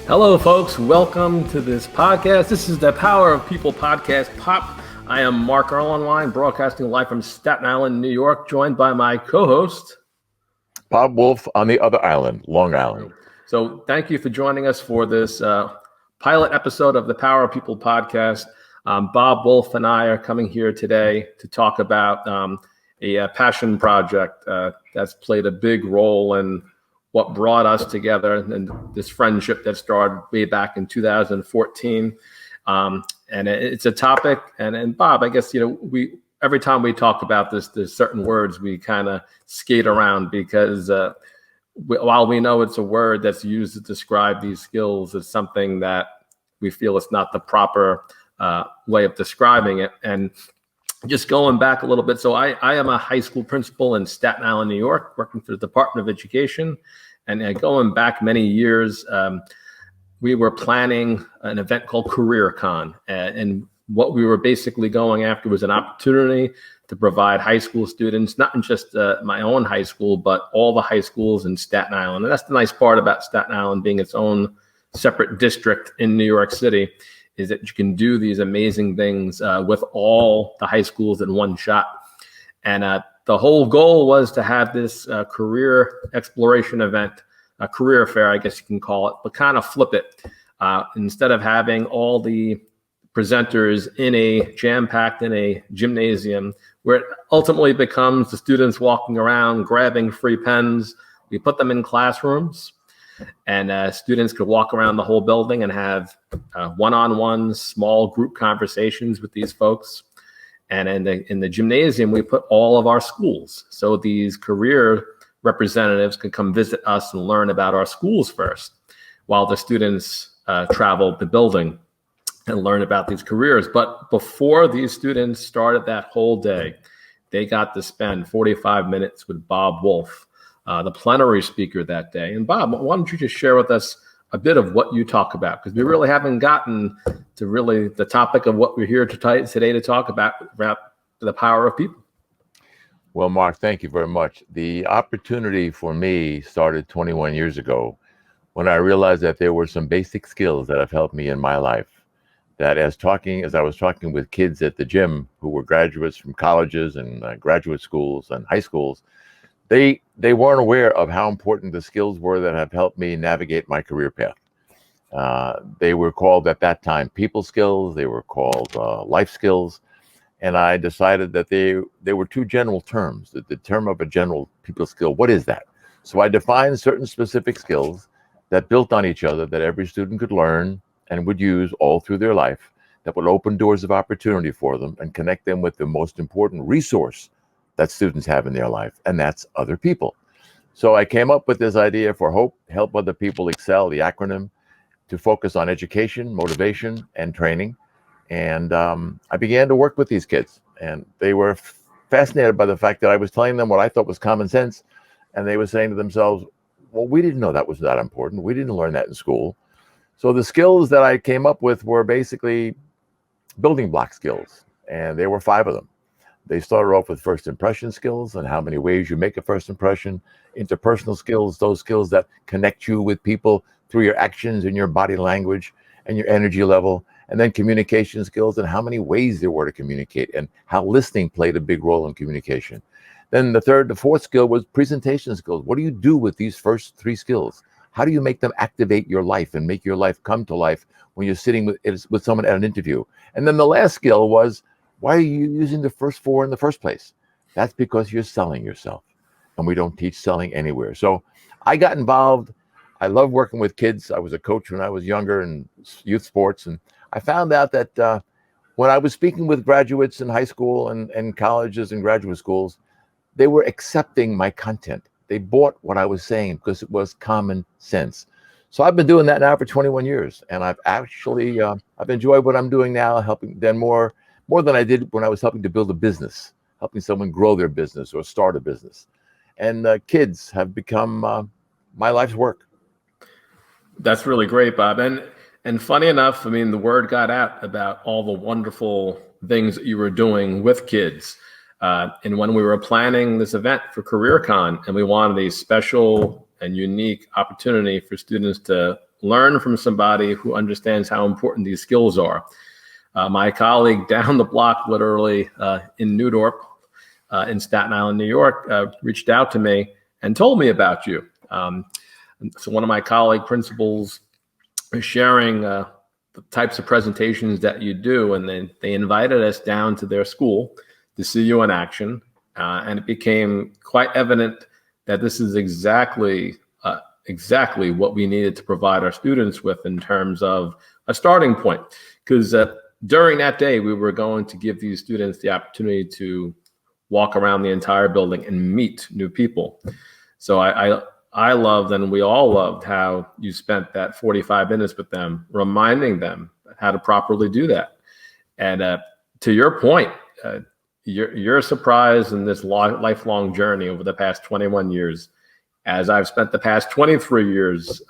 Hello, folks. Welcome to this podcast. This is the Power of People podcast, POP. I am Mark Erlenwein, broadcasting live from Staten Island, New York, joined by my co-host, Bob Wolf on the other island, Long Island. So thank you for joining us for this pilot episode of the Power of People podcast. Bob Wolf and I are coming here today to talk about a passion project that's played a big role in what brought us together and this friendship that started way back in 2014. And it's a topic, and Bob, I guess, we every time we talk about this, there's certain words we kind of skate around because while we know it's a word that's used to describe these skills, it's something that we feel it's not the proper way of describing it. And just going back a little bit, so I am a high school principal in Staten Island, New York, working for the Department of Education. And going back many years, we were planning an event called CareerCon. And what we were basically going after was an opportunity to provide high school students, not in just my own high school, but all the high schools in Staten Island. And that's the nice part about Staten Island being its own separate district in New York City, is that you can do these amazing things with all the high schools in one shot. And the whole goal was to have this career exploration event, a career fair, I guess you can call it, but kind of flip it. Instead of having all the presenters jam-packed in a gymnasium, where it ultimately becomes the students walking around grabbing free pens, we put them in classrooms. And students could walk around the whole building and have one-on-one small group conversations with these folks. And in the gymnasium, we put all of our schools. So these career representatives could come visit us and learn about our schools first, while the students traveled the building and learn about these careers. But before these students started that whole day, they got to spend 45 minutes with Bob Wolf, the plenary speaker that day. And Bob, why don't you just share with us a bit of what you talk about? Because we really haven't gotten to really the topic of what we're here today to talk about the power of people. Well, Mark, thank you very much. The opportunity for me started 21 years ago when I realized that there were some basic skills that have helped me in my life. That as I was talking with kids at the gym who were graduates from colleges and graduate schools and high schools, they weren't aware of how important the skills were that have helped me navigate my career path. They were called at that time people skills. They were called life skills. And I decided that they were two general terms. The term of a general people skill, what is that? So I defined certain specific skills that built on each other that every student could learn and would use all through their life, that would open doors of opportunity for them and connect them with the most important resource that students have in their life, and that's other people. So I came up with this idea for HOPE, Help Other People Excel, the acronym, to focus on education, motivation, and training. And I began to work with these kids, and they were fascinated by the fact that I was telling them what I thought was common sense, and they were saying to themselves, well, we didn't know that was that important. We didn't learn that in school. So the skills that I came up with were basically building block skills, and there were 5 of them. They started off with first impression skills and how many ways you make a first impression, interpersonal skills, those skills that connect you with people through your actions and your body language and your energy level, and then communication skills and how many ways there were to communicate and how listening played a big role in communication. Then the 4th skill was presentation skills. What do you do with these first 3 skills? How do you make them activate your life and make your life come to life when you're sitting with someone at an interview? And then the last skill was, why are you using the first 4 in the first place? That's because you're selling yourself, and we don't teach selling anywhere. So I got involved. I love working with kids. I was a coach when I was younger in youth sports, and I found out that when I was speaking with graduates in high school and colleges and graduate schools, they were accepting my content. They bought what I was saying because it was common sense. So I've been doing that now for 21 years, and I've actually I've enjoyed what I'm doing now, helping them more than I did when I was helping to build a business, helping someone grow their business or start a business. And kids have become my life's work. That's really great, Bob. And funny enough, I mean, the word got out about all the wonderful things that you were doing with kids. And when we were planning this event for CareerCon, and we wanted a special and unique opportunity for students to learn from somebody who understands how important these skills are. My colleague down the block, literally in New Dorp, in Staten Island, New York, reached out to me and told me about you. So one of my colleague principals is sharing the types of presentations that you do, and then they invited us down to their school to see you in action, and it became quite evident that this is exactly what we needed to provide our students with in terms of a starting point. Because during that day, we were going to give these students the opportunity to walk around the entire building and meet new people. So I loved, and we all loved, how you spent that 45 minutes with them, reminding them how to properly do that. And to your point, you're surprised in this lifelong journey over the past 21 years, as I've spent the past 23 years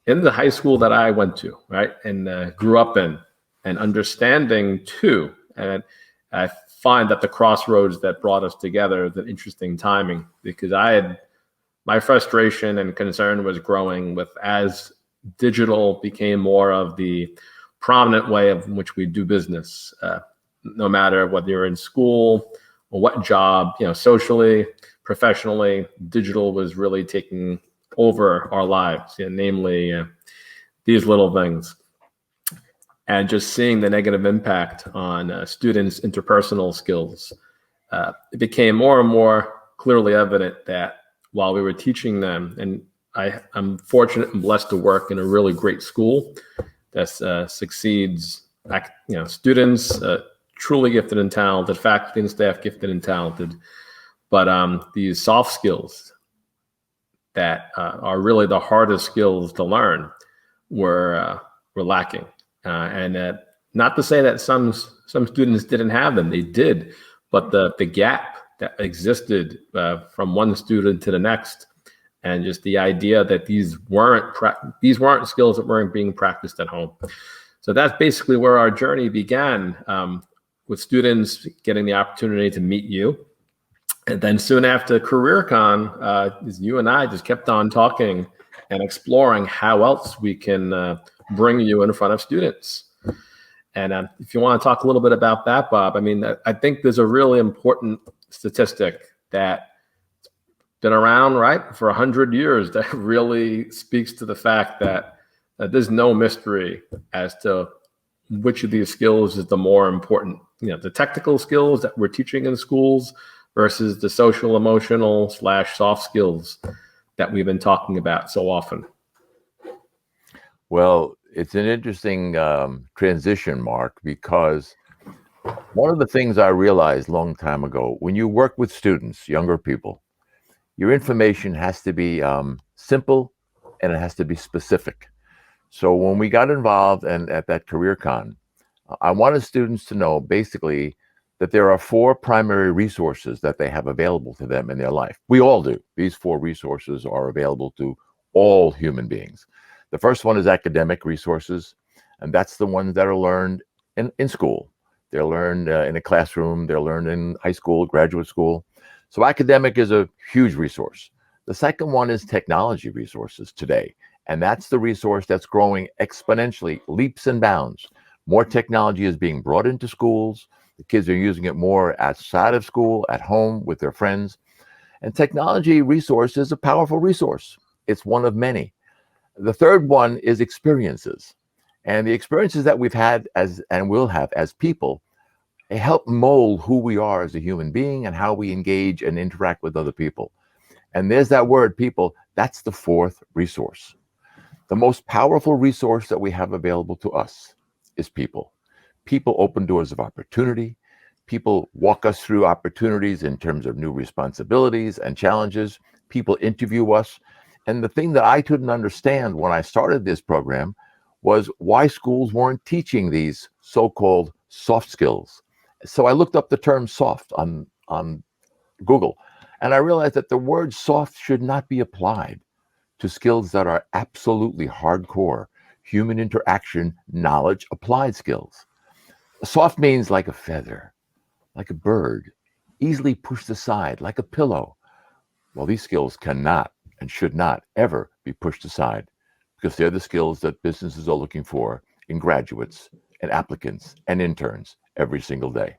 in the high school that I went to, right, and grew up in, and understanding too. And I find that the crossroads that brought us together is an interesting timing, because my frustration and concern was growing with, as digital became more of the prominent way of which we do business, no matter whether you're in school or what job, socially, professionally, digital was really taking over our lives, namely these little things. And just seeing the negative impact on students' interpersonal skills, it became more and more clearly evident that while we were teaching them, and I'm fortunate and blessed to work in a really great school that succeeds, students truly gifted and talented, faculty and staff gifted and talented, but these soft skills that are really the hardest skills to learn were lacking. And not to say that some students didn't have them, they did, but the gap that existed from one student to the next, and just the idea that these weren't skills that weren't being practiced at home. So that's basically where our journey began, with students getting the opportunity to meet you. And then soon after CareerCon, you and I just kept on talking and exploring how else we can bring you in front of students. And if you want to talk a little bit about that, Bob, I mean, I think there's a really important statistic that's been around, right, for 100 years that really speaks to the fact that there's no mystery as to which of these skills is the more important. The technical skills that we're teaching in schools versus the social, emotional / soft skills that we've been talking about so often. Well, it's an interesting transition, Mark, because one of the things I realized a long time ago, when you work with students, younger people, your information has to be simple, and it has to be specific. So when we got involved and at that CareerCon, I wanted students to know basically that there are 4 primary resources that they have available to them in their life. We all do. These 4 resources are available to all human beings. The first one is academic resources, and that's the ones that are learned in school. They're learned in a classroom, they're learned in high school, graduate school. So academic is a huge resource. The second one is technology resources today, and that's the resource that's growing exponentially, leaps and bounds. More technology is being brought into schools. The kids are using it more outside of school, at home, with their friends. And technology resource is a powerful resource. It's one of many. The third one is experiences. And the experiences that we've had and will have as people, they help mold who we are as a human being and how we engage and interact with other people. And there's that word, people. That's the 4th resource. The most powerful resource that we have available to us is people. People open doors of opportunity. People walk us through opportunities in terms of new responsibilities and challenges. People interview us. And the thing that I couldn't understand when I started this program was why schools weren't teaching these so-called soft skills. So I looked up the term soft on Google, and I realized that the word soft should not be applied to skills that are absolutely hardcore, human interaction, knowledge, applied skills. Soft means like a feather, like a bird, easily pushed aside, like a pillow. Well, these skills cannot and should not ever be pushed aside. because they're the skills that businesses are looking for in graduates and applicants and interns every single day.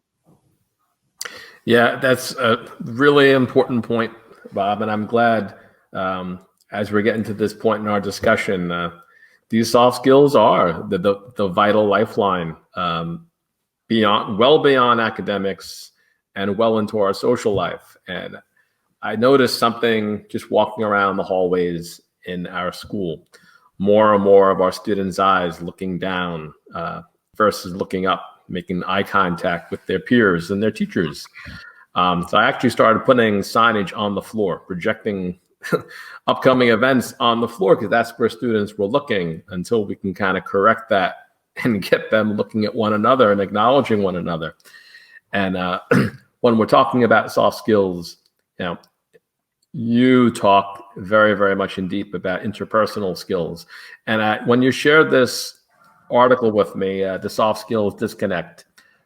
Yeah, that's a really important point, Bob. And I'm glad as we're getting to this point in our discussion, these soft skills are the vital lifeline well beyond academics and well into our social life. And I noticed something just walking around the hallways in our school. More and more of our students' eyes looking down versus looking up, making eye contact with their peers and their teachers. So I actually started putting signage on the floor, projecting upcoming events on the floor, because that's where students were looking, until we can kind of correct that and get them looking at one another and acknowledging one another. And when we're talking about soft skills, you talk very, very much in deep about interpersonal skills. And when you shared this article with me, the Soft Skills Disconnect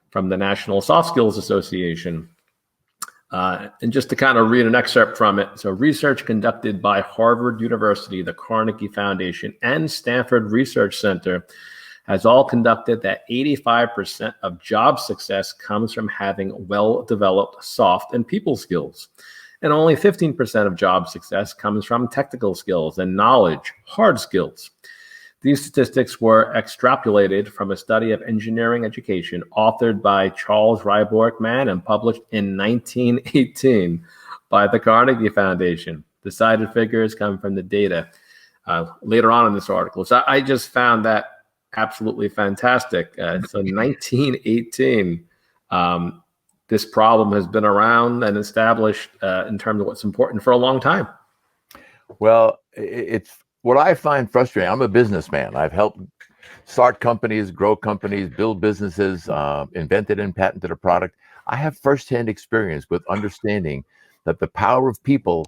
from the National Soft Skills Association, and just to kind of read an excerpt from it. So, research conducted by Harvard University, the Carnegie Foundation, and Stanford Research Center has all conducted that 85% of job success comes from having well-developed soft and people skills. And only 15% of job success comes from technical skills and knowledge, hard skills. These statistics were extrapolated from a study of engineering education authored by Charles Ryborg Mann and published in 1918 by the Carnegie Foundation. The cited figures come from the data later on in this article. So I just found that absolutely fantastic. So 1918, this problem has been around and established in terms of what's important for a long time. Well, it's what I find frustrating. I'm a businessman. I've helped start companies, grow companies, build businesses, invented and patented a product. I have firsthand experience with understanding that the power of people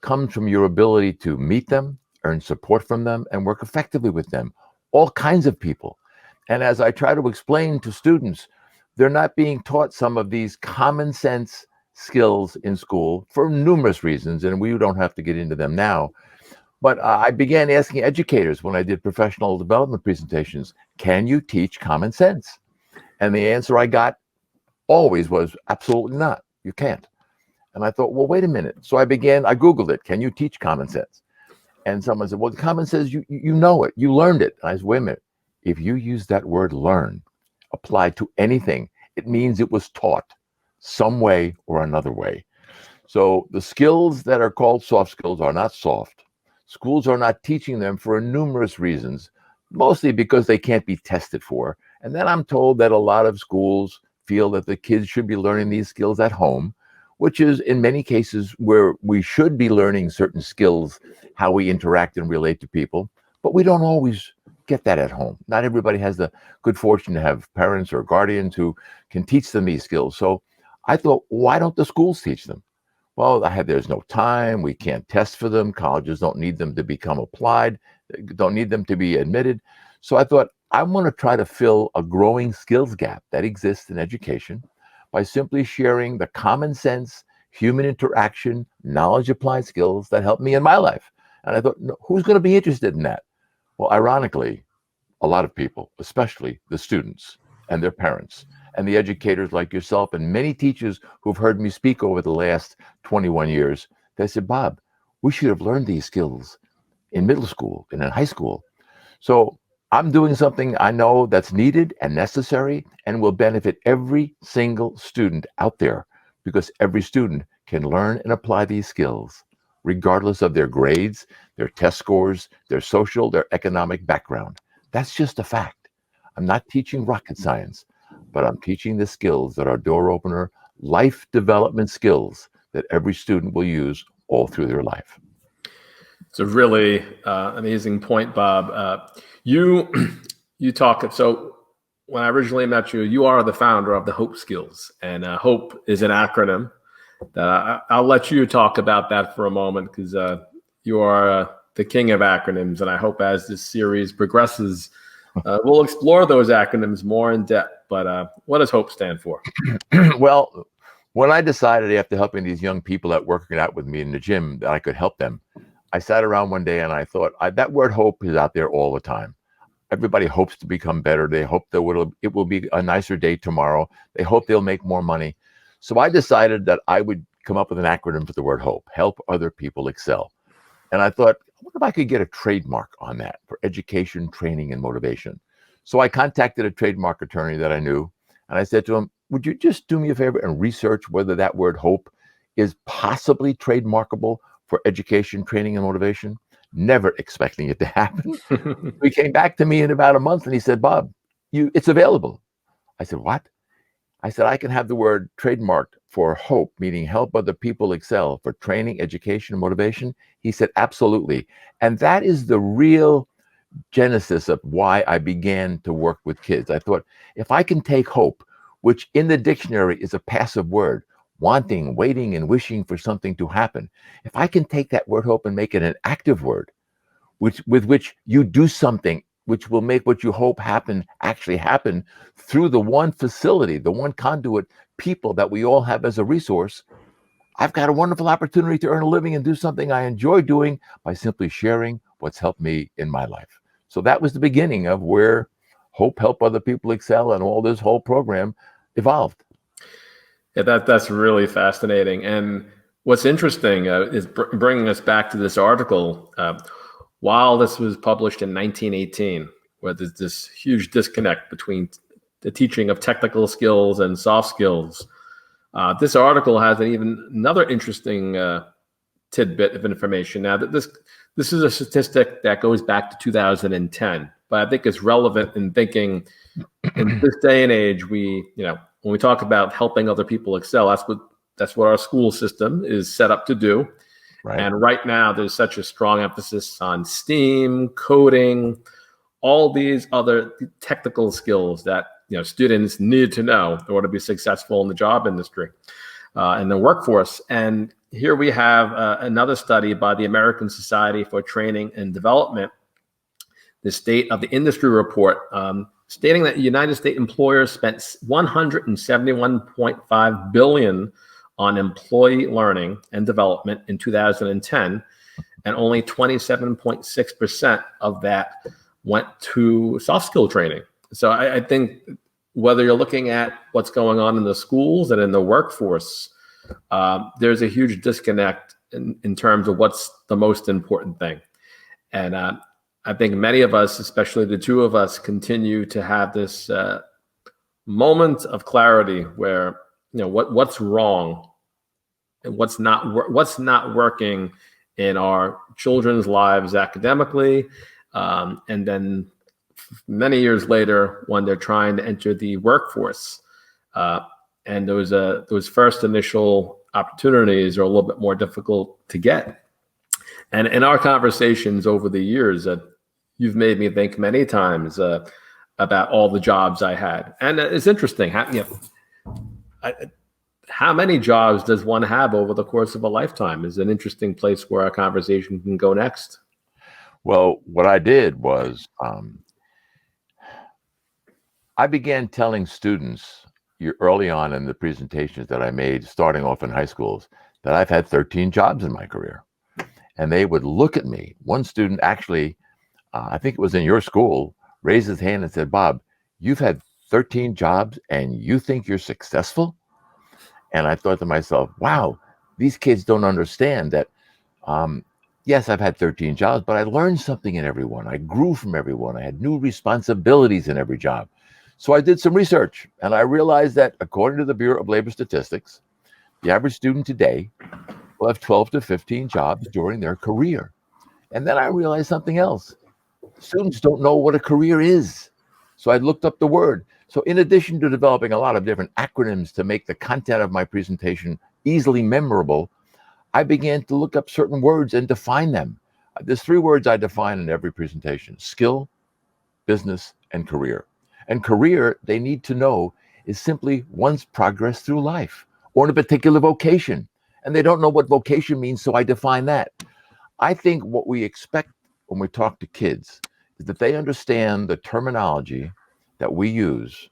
comes from your ability to meet them, earn support from them, and work effectively with them. All kinds of people. And as I try to explain to students, they're not being taught some of these common sense skills in school for numerous reasons, and we don't have to get into them now. But I began asking educators when I did professional development presentations, can you teach common sense? And the answer I got always was absolutely not. You can't. And I thought, well, wait a minute. So I Googled it. Can you teach common sense? And someone said, well, common sense, you know it. You learned it. And I said, wait a minute. If you use that word learn, applied to anything, it means it was taught some way or another way. So the skills that are called soft skills are not soft. Schools are not teaching them for numerous reasons, mostly because they can't be tested for. And then I'm told that a lot of schools feel that the kids should be learning these skills at home, which is in many cases where we should be learning certain skills, how we interact and relate to people, but we don't always get that at home. Not everybody has the good fortune to have parents or guardians who can teach them these skills. So I thought, why don't the schools teach them? Well, there's no time. We can't test for them. Colleges don't need them to become applied, don't need them to be admitted. So I thought, I want to try to fill a growing skills gap that exists in education by simply sharing the common sense, human interaction, knowledge applied skills that help me in my life. And I thought, no, who's going to be interested in that? Well, ironically, a lot of people, especially the students and their parents and the educators like yourself and many teachers who've heard me speak over the last 21 years, they said, Bob, we should have learned these skills in middle school and in high school. So I'm doing something I know that's needed and necessary and will benefit every single student out there, because every student can learn and apply these skills regardless of their grades, their test scores, their social, their economic background. That's just a fact. I'm not teaching rocket science, but I'm teaching the skills that are door opener, life development skills that every student will use all through their life. It's a really amazing point, Bob. You talk, so when I originally met you, you are the founder of the HOPE skills, and HOPE is an acronym that I'll let you talk about that for a moment, because you are the king of acronyms, and I hope as this series progresses, we'll explore those acronyms more in depth. But what does HOPE stand for? Well, when I decided after helping these young people that working out with me in the gym that I could help them, I sat around one day and I thought, that word hope is out there all the time. Everybody hopes to become better. They hope that it will be a nicer day tomorrow. They hope they'll make more money. So I decided that I would come up with an acronym for the word hope: help other people excel. And I thought, what if I could get a trademark on that for education, training, and motivation? So I contacted a trademark attorney that I knew, and I said to him, would you just do me a favor and research whether that word hope is possibly trademarkable for education, training, and motivation? Never expecting it to happen. He came back to me in about a month and he said, Bob, it's available. I said, what? I said, I can have the word trademarked for hope, meaning help other people excel, for training, education, and motivation. He said, absolutely. And that is the real genesis of why I began to work with kids. I thought, if I can take hope, which in the dictionary is a passive word, wanting, waiting, and wishing for something to happen. If I can take that word hope and make it an active word, with which you do something which will make what you hope actually happen through the one facility, the one conduit, people that we all have as a resource, I've got a wonderful opportunity to earn a living and do something I enjoy doing by simply sharing what's helped me in my life. So that was the beginning of where Hope Help Other People Excel and all this whole program evolved. Yeah, that's really fascinating. And what's interesting is bringing us back to this article. While this was published in 1918, where there's this huge disconnect between the teaching of technical skills and soft skills, this article has another interesting tidbit of information. Now, that this is a statistic that goes back to 2010, but I think it's relevant in thinking in this day and age. When we talk about helping other people excel, that's what our school system is set up to do. Right. And right now, there's such a strong emphasis on STEAM, coding, all these other technical skills that students need to know in order to be successful in the job industry, in the workforce. And here we have another study by the American Society for Training and Development, the State of the Industry Report, stating that United States employers spent $171.5 billion on employee learning and development in 2010, and only 27.6% of that went to soft skill training. So I think whether you're looking at what's going on in the schools and in the workforce, there's a huge disconnect in terms of what's the most important thing. And I think many of us, especially the two of us, continue to have this moment of clarity where what's wrong and what's not working in our children's lives academically, and then many years later when they're trying to enter the workforce, and those first initial opportunities are a little bit more difficult to get. And in our conversations over the years, you've made me think many times about all the jobs I had. And it's interesting, how many jobs does one have over the course of a lifetime is an interesting place where our conversation can go next. Well, what I did was I began telling students early on in the presentations that I made, starting off in high schools, that I've had 13 jobs in my career. And they would look at me. One student actually, I think it was in your school, raised his hand and said, Bob, you've had 13 jobs and you think you're successful? And I thought to myself, wow, these kids don't understand that, yes, I've had 13 jobs, but I learned something in every one. I grew from every one. I had new responsibilities in every job. So I did some research, and I realized that according to the Bureau of Labor Statistics, the average student today will have 12 to 15 jobs during their career. And then I realized something else. Students don't know what a career is. So I looked up the word. So in addition to developing a lot of different acronyms to make the content of my presentation easily memorable, I began to look up certain words and define them. There's 3 words I define in every presentation: skill, business, and career. And career, they need to know, is simply one's progress through life or in a particular vocation. And they don't know what vocation means, so I define that. I think what we expect when we talk to kids is that they understand the terminology that we use,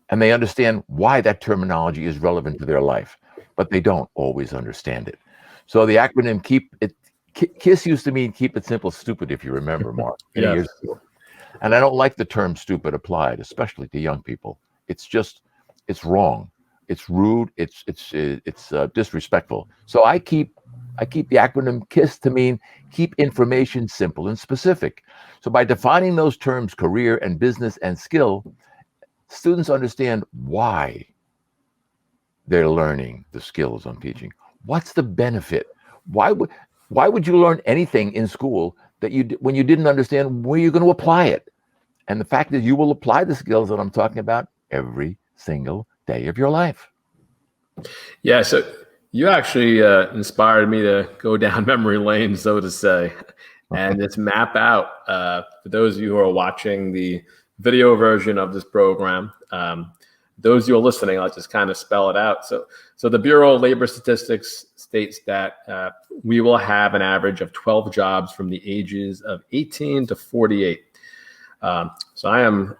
and they understand why that terminology is relevant to their life, but they don't always understand it. So the acronym KISS used to mean keep it simple, stupid, if you remember, Mark, many Yes. years ago. And I don't like the term stupid applied, especially to young people. It's wrong. It's rude. It's disrespectful. So I keep the acronym KISS to mean keep information simple and specific. So by defining those terms, career and business and skill, students understand why they're learning the skills I'm teaching. What's the benefit? Why would you learn anything in school that when you didn't understand where you're going to apply it? And the fact is, you will apply the skills that I'm talking about every single day of your life. Yeah, so you actually inspired me to go down memory lane, so to say, and just map out, for those of you who are watching the video version of this program, those of you who are listening, I'll just kind of spell it out. So the Bureau of Labor Statistics states that we will have an average of 12 jobs from the ages of 18 to 48. So I am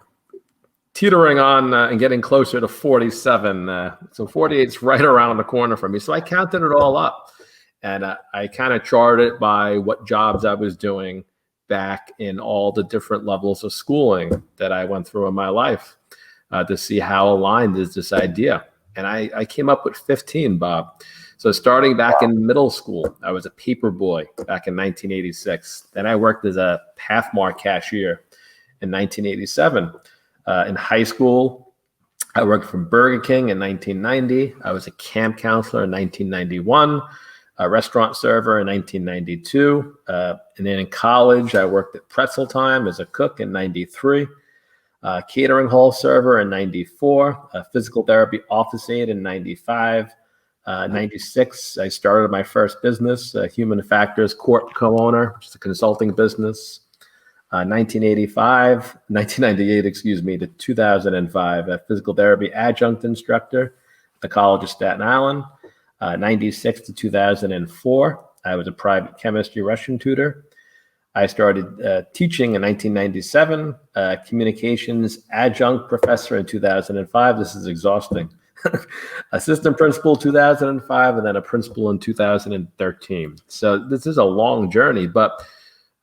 teetering on and getting closer to 47. So 48 is right around the corner for me. So I counted it all up, and I kind of charted it by what jobs I was doing back in all the different levels of schooling that I went through in my life, to see how aligned is this idea. And I came up with 15, Bob. So starting back in middle school, I was a paper boy back in 1986. Then I worked as a Pathmark cashier in 1987. In high school, I worked for Burger King in 1990. I was a camp counselor in 1991, a restaurant server in 1992. And then in college, I worked at Pretzel Time as a cook in 93, catering hall server in 94, a physical therapy office aide in 95. 96, I started my first business, Human Factors Corp co-owner, which is a consulting business. 1998, to 2005, a physical therapy adjunct instructor at the College of Staten Island. 96 to 2004, I was a private chemistry Russian tutor. I started teaching in 1997, communications adjunct professor in 2005. This is exhausting. Assistant principal 2005, and then a principal in 2013. So this is a long journey, but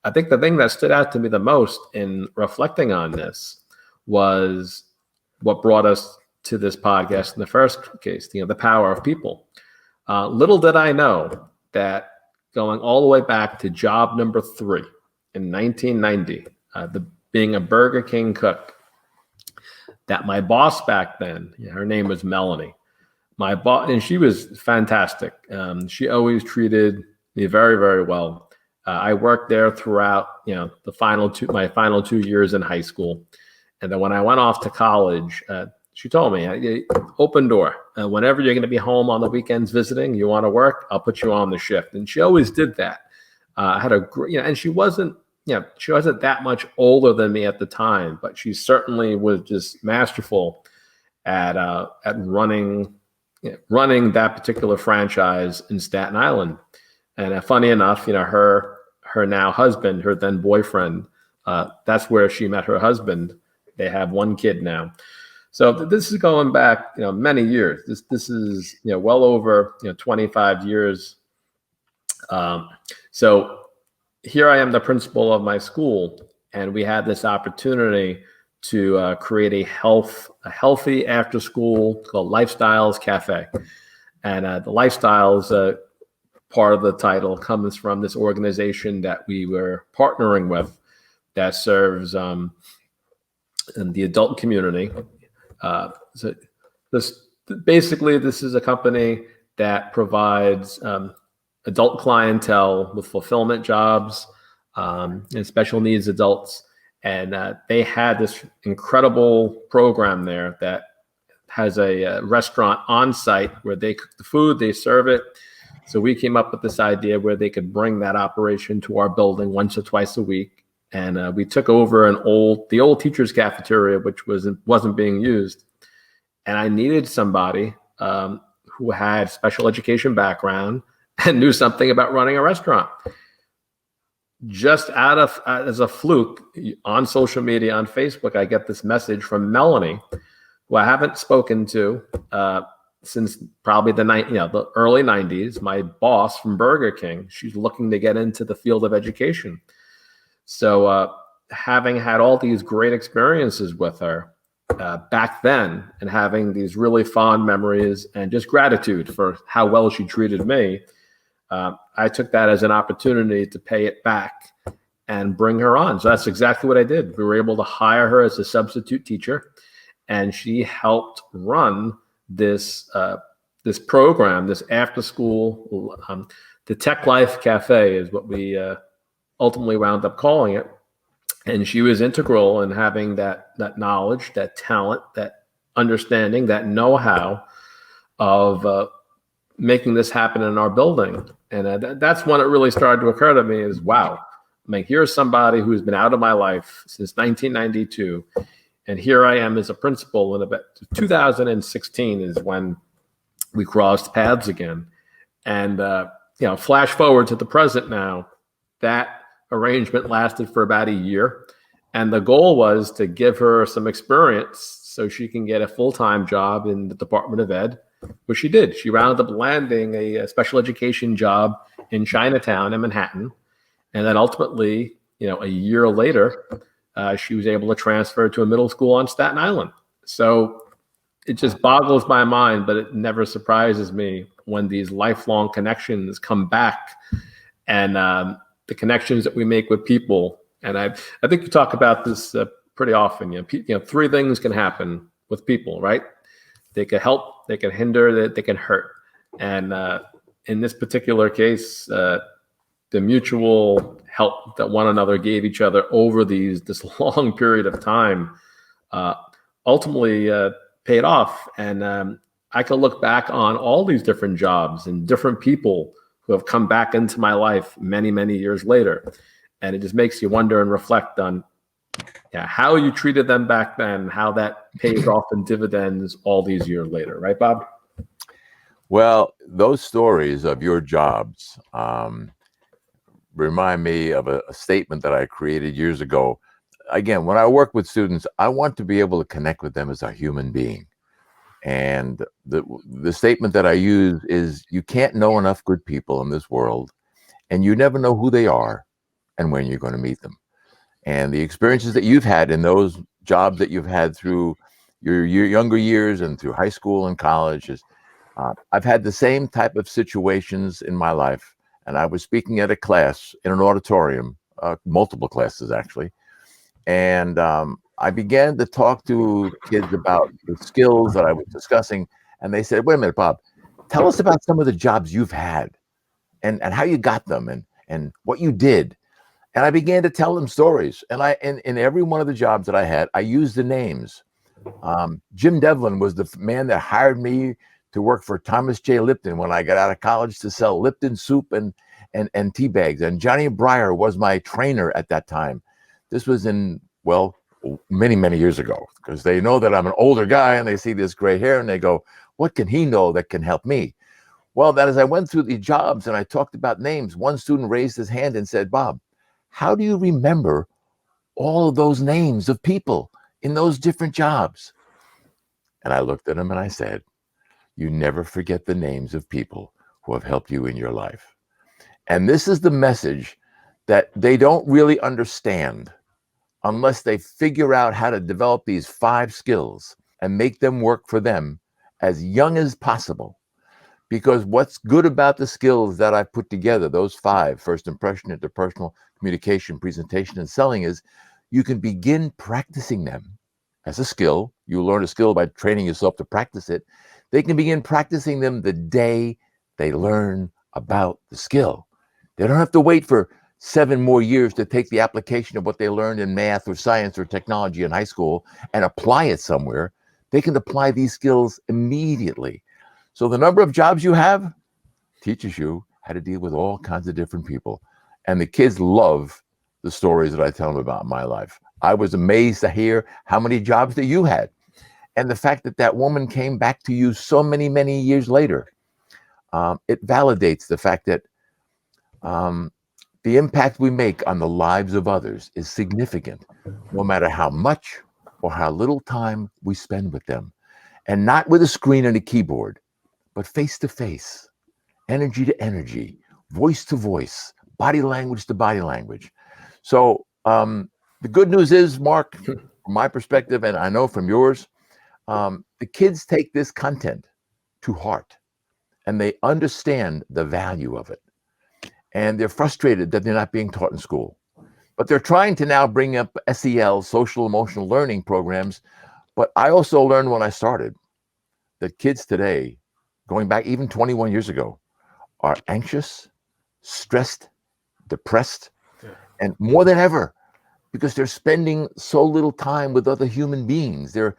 I think the thing that stood out to me the most in reflecting on this was what brought us to this podcast in the first case, the power of people. Little did I know that going all the way back to job number 3 in 1990, being a Burger King cook, that my boss back then, her name was Melanie, my boss, and she was fantastic. She always treated me very, very well. I worked there throughout, my final 2 years in high school. And then when I went off to college, she told me, open door. Whenever you're going to be home on the weekends visiting, you want to work, I'll put you on the shift. And she always did that. I had a great, and she wasn't that much older than me at the time, but she certainly was just masterful at running that particular franchise in Staten Island. And funny enough, her now husband, her then boyfriend, that's where she met her husband. They have one kid now. So this is going back, many years. This is, well over, 25 years. So here I am, the principal of my school, and we had this opportunity to create a healthy after school called Lifestyles Cafe. And the Lifestyles part of the title comes from this organization that we were partnering with that serves in the adult community. So this is a company that provides adult clientele with fulfillment jobs and special needs adults. And they had this incredible program there that has a restaurant on site where they cook the food, they serve it. So we came up with this idea where they could bring that operation to our building once or twice a week. And we took over the old teacher's cafeteria, which wasn't being used. And I needed somebody who had special education background and knew something about running a restaurant. Just as a fluke, on social media, on Facebook, I get this message from Melanie, who I haven't spoken to since probably the early 90s, my boss from Burger King, she's looking to get into the field of education. So having had all these great experiences with her back then, and having these really fond memories and just gratitude for how well she treated me, I took that as an opportunity to pay it back and bring her on. So that's exactly what I did. We were able to hire her as a substitute teacher, and she helped run this this program, this after school, the Tech Life Cafe is what we ultimately wound up calling it. And she was integral in having that knowledge, that talent, that understanding, that know-how of making this happen in our building. And that's when it really started to occur to me is, wow, I mean, here's somebody who's been out of my life since 1992. And here I am as a principal. And about 2016 is when we crossed paths again. And, flash forward to the present now, that arrangement lasted for about a year. And the goal was to give her some experience so she can get a full-time job in the Department of Ed, which she did. She wound up landing a special education job in Chinatown in Manhattan. And then ultimately, a year later, she was able to transfer to a middle school on Staten Island. So it just boggles my mind, but it never surprises me when these lifelong connections come back, and the connections that we make with people. And I think you talk about this pretty often. Three things can happen with people, right? They can help, they can hinder, they can hurt. And in this particular case, the mutual help that one another gave each other over this long period of time ultimately paid off. And I can look back on all these different jobs and different people who have come back into my life many, many years later. And it just makes you wonder and reflect on how you treated them back then, how that pays off in dividends all these years later. Right, Bob? Well, those stories of your jobs remind me of a statement that I created years ago. Again, when I work with students, I want to be able to connect with them as a human being. And the statement that I use is, you can't know enough good people in this world, and you never know who they are and when you're going to meet them. And the experiences that you've had in those jobs that you've had through your younger years and through high school and college is, I've had the same type of situations in my life. And I was speaking at a class in an auditorium, multiple classes actually. And I began to talk to kids about the skills that I was discussing. And they said, wait a minute, Bob, tell us about some of the jobs you've had and how you got them and what you did. And I began to tell them stories. And in every one of the jobs that I had, I used the names. Jim Devlin was the man that hired me to work for Thomas J. Lipton when I got out of college to sell Lipton soup and tea bags. And Johnny Breyer was my trainer at that time. This was in, many, many years ago, because they know that I'm an older guy and they see this gray hair and they go, what can he know that can help me? Well, that as I went through the jobs and I talked about names, one student raised his hand and said, Bob, how do you remember all of those names of people in those different jobs? And I looked at him and I said, you never forget the names of people who have helped you in your life. And this is the message that they don't really understand unless they figure out how to develop these 5 skills and make them work for them as young as possible. Because what's good about the skills that I've put together, those 5, first impression, interpersonal, communication, presentation, and selling, is you can begin practicing them as a skill. You learn a skill by training yourself to practice it. They can begin practicing them the day they learn about the skill. They don't have to wait for 7 more years to take the application of what they learned in math or science or technology in high school and apply it somewhere. They can apply these skills immediately. So the number of jobs you have teaches you how to deal with all kinds of different people. And the kids love the stories that I tell them about my life. I was amazed to hear how many jobs that you had. And the fact that that woman came back to you so many, many years later, it validates the fact that the impact we make on the lives of others is significant, no matter how much or how little time we spend with them. And not with a screen and a keyboard, but face to face, energy to energy, voice to voice, body language to body language. So the good news is, Mark, from my perspective, and I know from yours, the kids take this content to heart and they understand the value of it. And they're frustrated that they're not being taught in school. But they're trying to now bring up SEL, social emotional learning programs. But I also learned when I started that kids today, going back even 21 years ago, are anxious, stressed, depressed, and more than ever, because they're spending so little time with other human beings. They're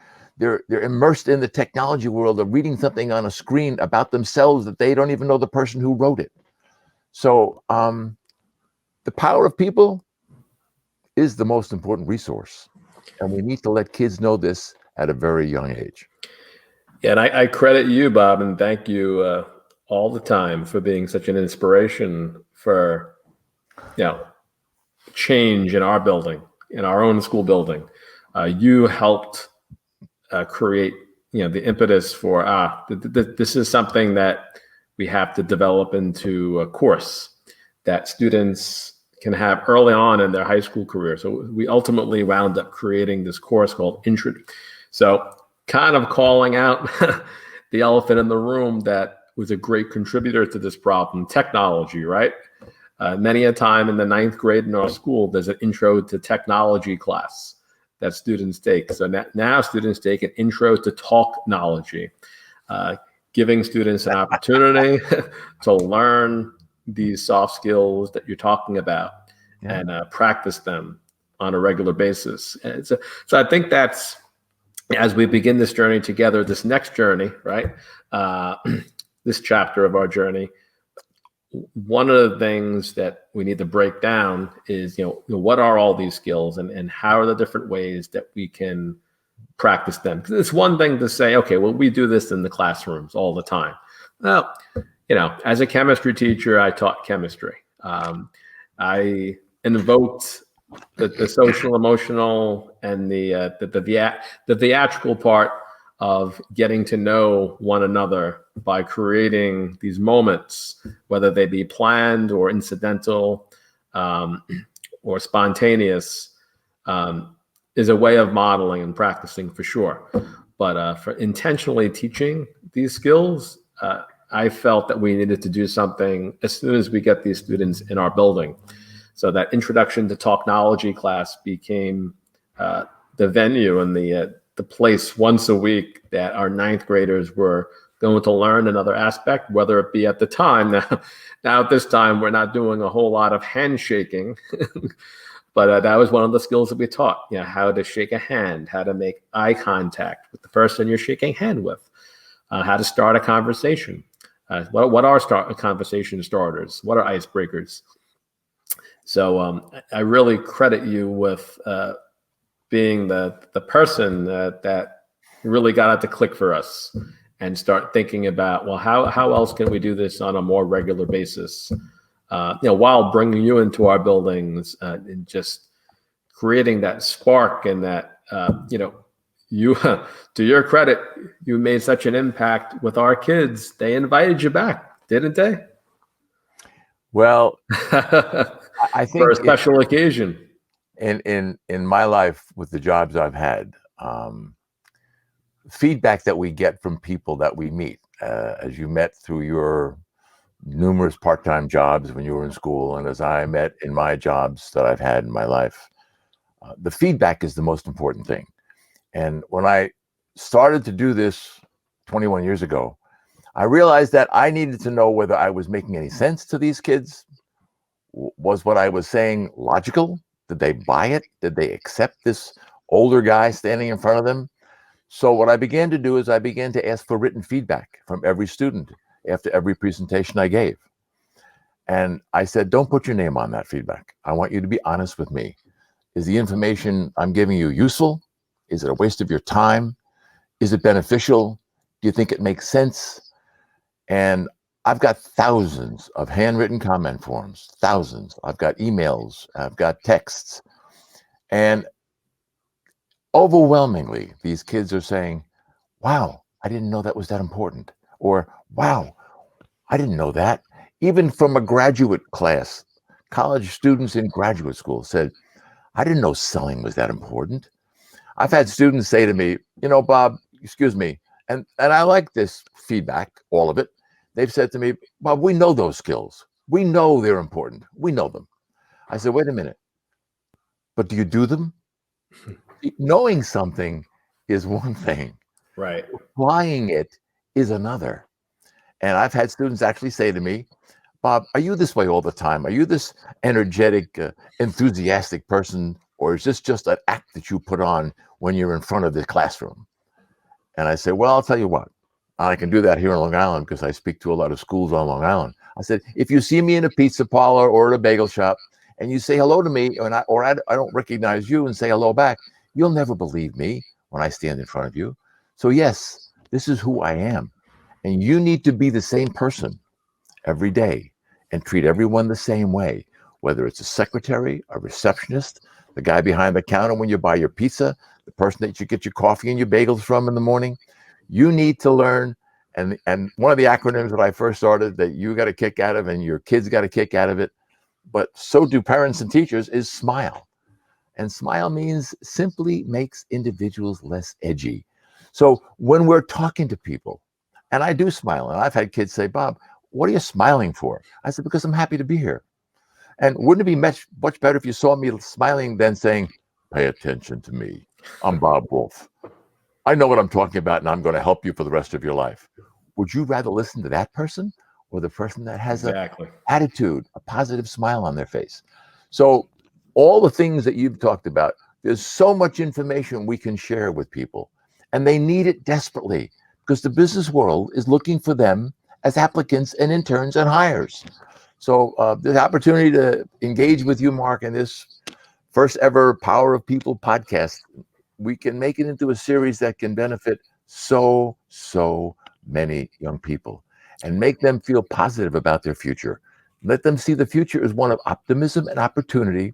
immersed in the technology world of reading something on a screen about themselves that they don't even know the person who wrote it. So the power of people is the most important resource. And we need to let kids know this at a very young age. Yeah, and I credit you, Bob, and thank you all the time for being such an inspiration for, change in our building, in our own school building. You helped create, the impetus for, this is something that we have to develop into a course that students can have early on in their high school career. So we ultimately wound up creating this course called Intro. So kind of calling out the elephant in the room that was a great contributor to this problem, technology, right? Many a time in the 9th grade in our school, there's an intro to technology class that students take. So now students take an intro to talknology, giving students an opportunity to learn these soft skills that you're talking about and practice them on a regular basis. And so I think that's, as we begin this journey together, this next journey, right? This chapter of our journey, one of the things that we need to break down is, what are all these skills and how are the different ways that we can practice them? Because it's one thing to say, okay, well, we do this in the classrooms all the time. Well, as a chemistry teacher, I taught chemistry. I invoked the social, emotional, and the theatrical part of getting to know one another by creating these moments, whether they be planned or incidental or spontaneous, is a way of modeling and practicing for sure. But for intentionally teaching these skills, I felt that we needed to do something as soon as we get these students in our building. So that introduction to talknology class became the venue and the place once a week that our 9th graders were going to learn another aspect, whether it be at the time. Now at this time, we're not doing a whole lot of handshaking, but that was one of the skills that we taught, how to shake a hand, how to make eye contact with the person you're shaking hand with, how to start a conversation. What are conversation starters? What are icebreakers? So I really credit you with being the person that really got it to click for us and start thinking about, well, how else can we do this on a more regular basis? While bringing you into our buildings and just creating that spark and that, you, to your credit, you made such an impact with our kids. They invited you back, didn't they? Well, I think for a special occasion. In my life with the jobs I've had, feedback that we get from people that we meet, as you met through your numerous part-time jobs when you were in school, and as I met in my jobs that I've had in my life, the feedback is the most important thing. And when I started to do this 21 years ago, I realized that I needed to know whether I was making any sense to these kids. Was what I was saying logical? Did they buy it? Did they accept this older guy standing in front of them? So what I began to do is I began to ask for written feedback from every student after every presentation I gave. And I said, don't put your name on that feedback. I want you to be honest with me. Is the information I'm giving you useful? Is it a waste of your time? Is it beneficial? Do you think it makes sense? And I've got thousands of handwritten comment forms, thousands. I've got emails, I've got texts. And overwhelmingly, these kids are saying, wow, I didn't know that was that important. Or, wow, I didn't know that. Even from a graduate class, college students in graduate school said, I didn't know selling was that important. I've had students say to me, Bob, excuse me, and I like this feedback, all of it. They've said to me, Bob, we know those skills. We know they're important. We know them. I said, wait a minute, but do you do them? Knowing something is one thing. Right. Applying it is another. And I've had students actually say to me, Bob, are you this way all the time? Are you this energetic, enthusiastic person, or is this just an act that you put on when you're in front of the classroom? And I say, well, I'll tell you what, I can do that here in Long Island because I speak to a lot of schools on Long Island. I said, if you see me in a pizza parlor or at a bagel shop and you say hello to me, and I don't recognize you and say hello back, you'll never believe me when I stand in front of you. So yes, this is who I am. And you need to be the same person every day and treat everyone the same way, whether it's a secretary, a receptionist, the guy behind the counter when you buy your pizza, the person that you get your coffee and your bagels from in the morning. You need to learn. And one of the acronyms that I first started that you got a kick out of and your kids got a kick out of it, but so do parents and teachers, is SMILE. And SMILE means simply makes individuals less edgy. So when we're talking to people, and I do smile, and I've had kids say, Bob, what are you smiling for? I said, because I'm happy to be here. And wouldn't it be much better if you saw me smiling than saying, pay attention to me. I'm Bob Wolf. I know what I'm talking about, and I'm going to help you for the rest of your life. Would you rather listen to that person or the person that has Exactly. an attitude, a positive smile on their face? So all the things that you've talked about, there's so much information we can share with people, and they need it desperately because the business world is looking for them as applicants and interns and hires. So the opportunity to engage with you, Mark, in this first ever Power of People podcast, we can make it into a series that can benefit so many young people and make them feel positive about their future. Let them see the future as one of optimism and opportunity,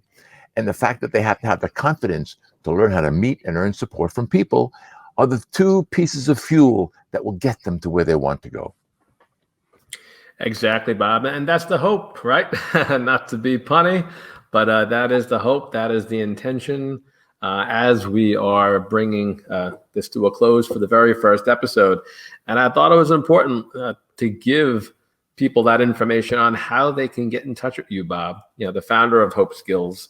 and the fact that they have to have the confidence to learn how to meet and earn support from people are the two pieces of fuel that will get them to where they want to go. Exactly, Bob. And that's the hope, right? Not to be punny, but that is the hope. That is the intention as we are bringing this to a close for the very first episode. And I thought it was important to give people that information on how they can get in touch with you, Bob, the founder of Hope Skills.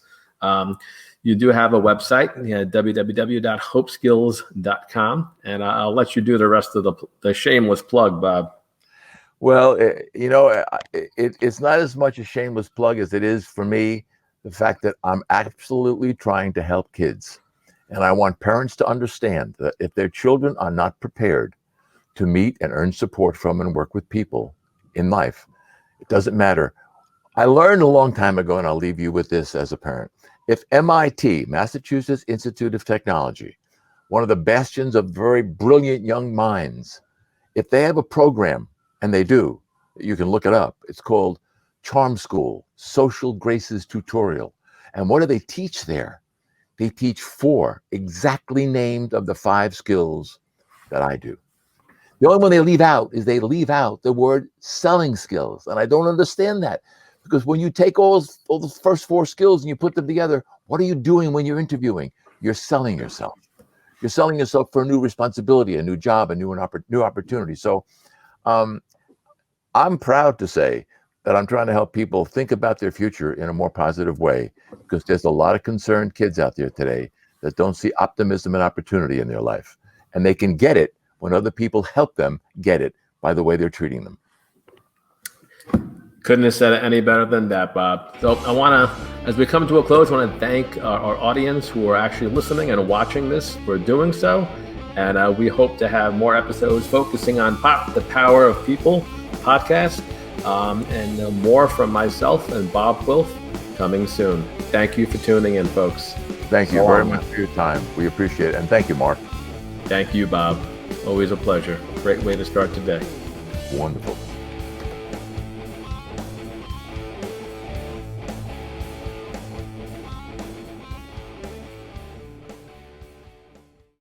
You do have a website, www.hopeskills.com. And I'll let you do the rest of the shameless plug, Bob. Well, it's not as much a shameless plug as it is for me, the fact that I'm absolutely trying to help kids. And I want parents to understand that if their children are not prepared to meet and earn support from and work with people in life, it doesn't matter. I learned a long time ago, and I'll leave you with this as a parent. If MIT, Massachusetts Institute of Technology, one of the bastions of very brilliant young minds, if they have a program, and they do, you can look it up. It's called Charm School, Social Graces Tutorial. And what do they teach there? They teach 4 exactly named of the 5 skills that I do. The only one they leave out is they leave out the word selling skills. And I don't understand that, because when you take all the first 4 skills and you put them together, what are you doing when you're interviewing? You're selling yourself. You're selling yourself for a new responsibility, a new job, a new opportunity. So I'm proud to say that I'm trying to help people think about their future in a more positive way, because there's a lot of concerned kids out there today that don't see optimism and opportunity in their life. And they can get it when other people help them get it by the way they're treating them. Couldn't have said it any better than that, Bob. So I want to, as we come to a close, I want to thank our audience who are actually listening and watching this for doing so. And we hope to have more episodes focusing on the Power of People podcast, and more from myself and Bob Wolf coming soon. Thank you for tuning in, folks. Thank you very much for your time. We appreciate it. And thank you, Mark. Thank you, Bob. Always a pleasure. Great way to start today. Wonderful.